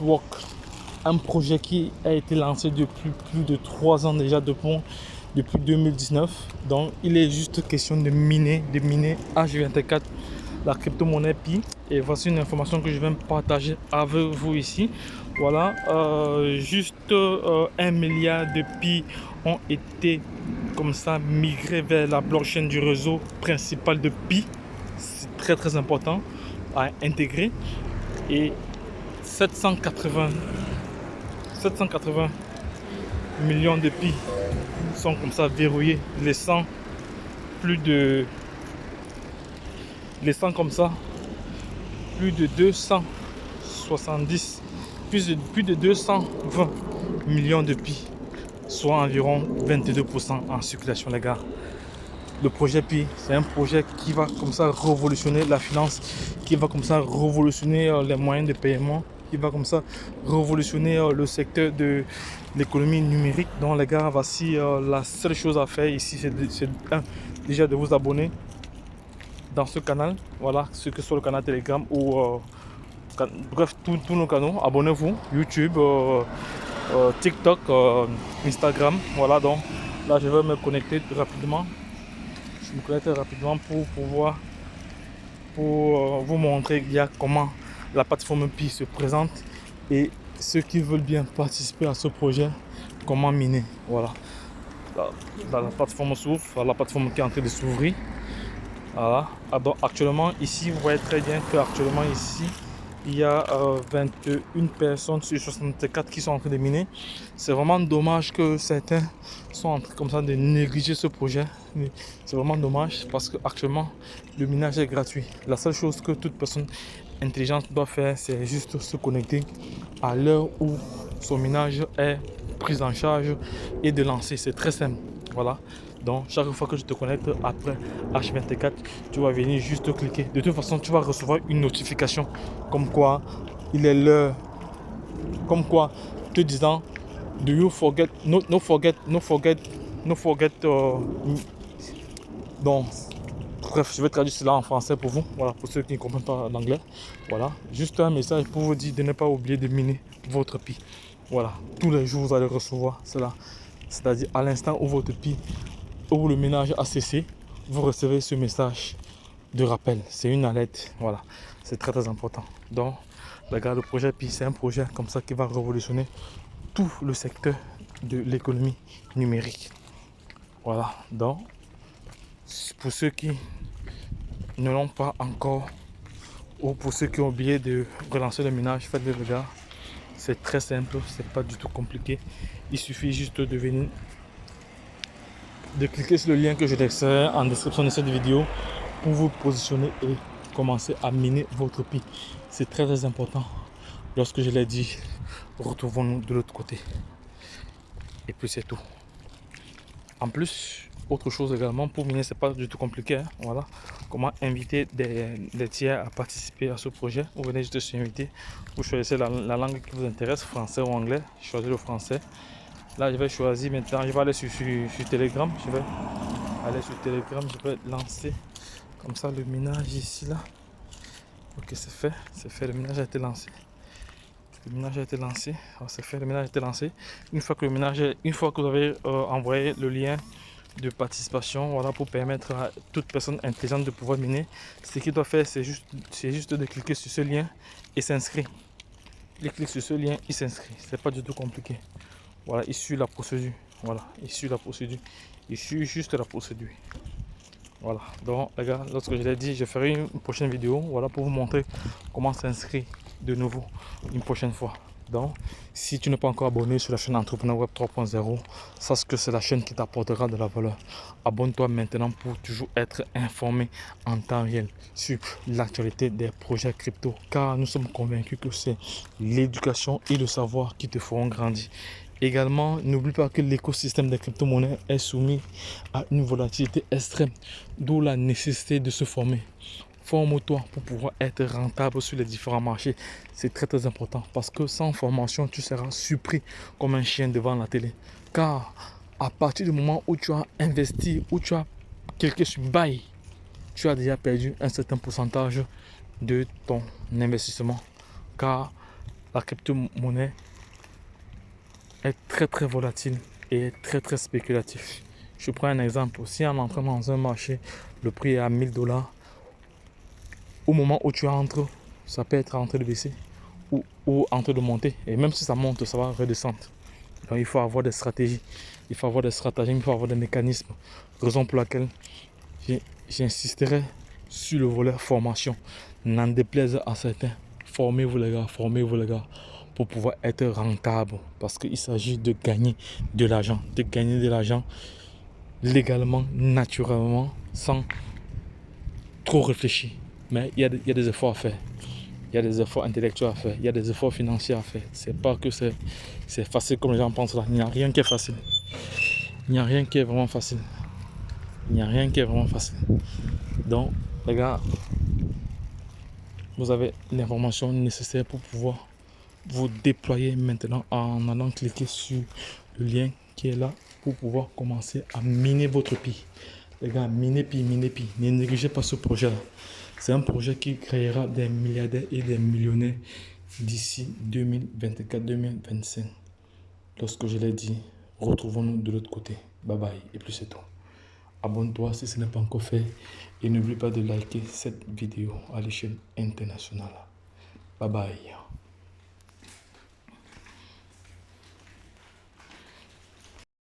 Network, un projet qui a été lancé depuis plus de 3 ans déjà, depuis 2019. Donc il est juste question de miner H24, la crypto-monnaie Pi. Et voici une information que je vais partager avec vous ici. Voilà, juste 1 milliard de Pi ont été comme ça migrés vers la blockchain du réseau principal de Pi. C'est très important à intégrer. Et 780 millions de Pi sont comme ça verrouillés, laissant comme ça plus de 270, plus de 220 millions de Pi, soit environ 22% en circulation, les gars. Le projet Pi, c'est un projet qui va comme ça révolutionner la finance, qui va comme ça révolutionner les moyens de paiement, qui va comme ça révolutionner le secteur de l'économie numérique. Donc les gars, voici la seule chose à faire ici, c'est déjà de vous abonner dans ce canal, voilà, ce que soit le canal Telegram ou bref, tous nos canaux. Abonnez-vous, YouTube, TikTok, Instagram. Voilà, donc là je vais me connecter rapidement. Je me connecte rapidement pour pouvoir vous montrer comment la plateforme Pi se présente et ceux qui veulent bien participer à ce projet, comment miner. Voilà, la plateforme s'ouvre, la plateforme qui est en train de s'ouvrir. Voilà. Alors, actuellement ici, vous voyez très bien que actuellement ici il y a 21 personnes sur 64 qui sont en train de miner. C'est vraiment dommage que certains sont en train comme ça de négliger ce projet. C'est vraiment dommage parce que actuellement le minage est gratuit. La seule chose que toute personne intelligente doit faire, c'est juste se connecter à l'heure où son minage est pris en charge et de lancer. C'est très simple. Voilà. Donc chaque fois que je te connecte après H24, tu vas venir juste cliquer. De toute façon, tu vas recevoir une notification comme quoi il est l'heure, comme quoi te disant do you forget, no forget. Donc bref, je vais traduire cela en français pour vous, voilà, pour ceux qui ne comprennent pas l'anglais. Voilà, juste un message pour vous dire de ne pas oublier de miner votre Pi. Voilà, tous les jours vous allez recevoir cela, c'est-à-dire à l'instant où votre Pi, où le minage a cessé, vous recevez ce message de rappel. C'est une alerte, voilà, c'est très important. Donc regarde, le projet Pi, c'est un projet comme ça qui va révolutionner tout le secteur de l'économie numérique. Voilà, donc pour ceux qui ne l'ont pas encore, ou pour ceux qui ont oublié de relancer le minage, faites le regard. C'est très simple, c'est pas du tout compliqué. Il suffit juste de venir, de cliquer sur le lien que je laisserai en description de cette vidéo pour vous positionner et commencer à miner votre Pi. C'est très important. Lorsque je l'ai dit, retrouvons-nous de l'autre côté. Et puis c'est tout. En plus, autre chose également, pour miner, c'est pas du tout compliqué. Hein. Voilà, comment inviter des tiers à participer à ce projet. Vous venez juste sur inviter. Vous choisissez la langue qui vous intéresse, français ou anglais. Choisissez le français. Là, je vais choisir maintenant. Je vais aller sur Telegram. Je vais aller sur Telegram. Je vais lancer comme ça le minage ici là. Ok, c'est fait. C'est fait. Le minage a été lancé. Le minage a été lancé. C'est fait. Le minage a été lancé. Une fois que vous avez envoyé le lien de participation, voilà, pour permettre à toute personne intelligente de pouvoir miner, ce qu'il doit faire, c'est juste de cliquer sur ce lien et s'inscrire. Il clique sur ce lien, il s'inscrit. C'est pas du tout compliqué. Voilà, il suit la procédure. Voilà, il suit la procédure. Il suit juste la procédure. Voilà, donc les gars, lorsque je l'ai dit, je ferai une prochaine vidéo, voilà, pour vous montrer comment s'inscrire de nouveau une prochaine fois. Donc, si tu n'es pas encore abonné sur la chaîne Entrepreneur Web 3.0, sache que c'est la chaîne qui t'apportera de la valeur. Abonne-toi maintenant pour toujours être informé en temps réel sur l'actualité des projets crypto, car nous sommes convaincus que c'est l'éducation et le savoir qui te feront grandir. Également, n'oublie pas que l'écosystème des crypto-monnaies est soumis à une volatilité extrême, d'où la nécessité de se former. Forme-toi pour pouvoir être rentable sur les différents marchés. C'est très important parce que sans formation, tu seras surpris comme un chien devant la télé. Car à partir du moment où tu as investi, où tu as cliqué sur buy, tu as déjà perdu un certain pourcentage de ton investissement. Car la crypto-monnaie est très volatile et très spéculatif. Je prends un exemple. Si on entre dans un marché, le prix est à 1000 $, au moment où tu entres, ça peut être en train de baisser ou en train de monter. Et même si ça monte, ça va redescendre. Donc il faut avoir des stratégies, il faut avoir des stratagèmes, il faut avoir des mécanismes. Raison pour laquelle j'insisterai sur le volet formation. N'en déplaise à certains. Formez-vous les gars, pour pouvoir être rentable. Parce qu'il s'agit de gagner de l'argent. De gagner de l'argent légalement, naturellement, sans trop réfléchir. Mais il y a des efforts à faire. Il y a des efforts intellectuels à faire. Il y a des efforts financiers à faire. C'est pas que c'est facile comme les gens pensent là. Il n'y a rien qui est facile. Il n'y a rien qui est vraiment facile. Il n'y a rien qui est vraiment facile. Donc, les gars, vous avez l'information nécessaire pour pouvoir vous déployer maintenant en allant cliquer sur le lien qui est là pour pouvoir commencer à miner votre pi. Les gars, miner pi. Ne négligez pas ce projet-là. C'est un projet qui créera des milliardaires et des millionnaires d'ici 2024-2025. Lorsque je l'ai dit, retrouvons-nous de l'autre côté. Bye bye et plus c'est tout. Abonne-toi si ce n'est pas encore fait et n'oublie pas de liker cette vidéo à l'échelle internationale. Bye bye.